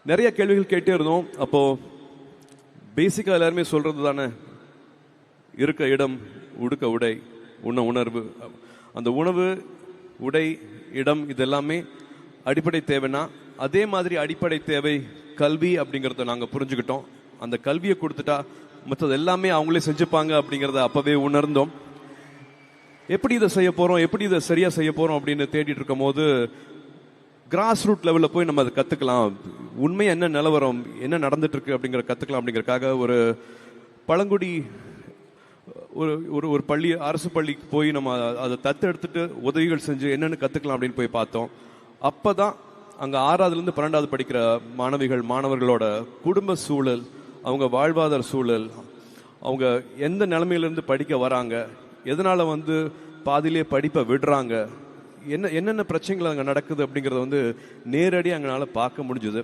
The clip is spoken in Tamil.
நிறைய கேள்விகள் கேட்டே இருந்தோம். அப்போ பேசிக்கா எல்லாருமே சொல்றது தானே, இருக்க இடம், உடுக்க உடை, உண்ண உணர்வு. அந்த உணவு, உடை, இடம் இதெல்லாமே அடிப்படை தேவைன்னா, அதே மாதிரி அடிப்படை தேவை கல்வி அப்படிங்கிறத நாங்கள் புரிஞ்சுக்கிட்டோம். அந்த கல்வியை கொடுத்துட்டா மற்றது எல்லாமே அவங்களே செஞ்சுப்பாங்க அப்படிங்கிறத அப்பவே உணர்ந்தோம். எப்படி இதை செய்ய போறோம், எப்படி இதை சரியா செய்ய போறோம் அப்படின்னு தேடிட்டு இருக்கும் போது கிராஸ் ரூட் லெவலில் போய் நம்ம அதை கற்றுக்கலாம், உண்மையாக என்ன நிலவரம், என்ன நடந்துட்டு இருக்கு அப்படிங்கிற கற்றுக்கலாம் அப்படிங்கிறதுக்காக ஒரு பழங்குடி ஒரு ஒரு ஒரு பள்ளி, அரசு பள்ளிக்கு போய் நம்ம அதை தத்தெடுத்துட்டு உதவிகள் செஞ்சு என்னென்னு கற்றுக்கலாம் அப்படின்னு போய் பார்த்தோம். அப்போ தான் அங்கே 6வதுலேருந்து 12வது படிக்கிற மாணவர்களோட குடும்ப சூழல், அவங்க வாழ்வாதார சூழல், அவங்க எந்த நிலைமையிலேருந்து படிக்க வராங்க, எதனால் பாதியிலே படிப்பை விடுறாங்க, என்னென்ன பிரச்சனைகள் அங்கே நடக்குது அப்படிங்கிறத நேரடியாக அங்களால் பார்க்க முடிஞ்சுது.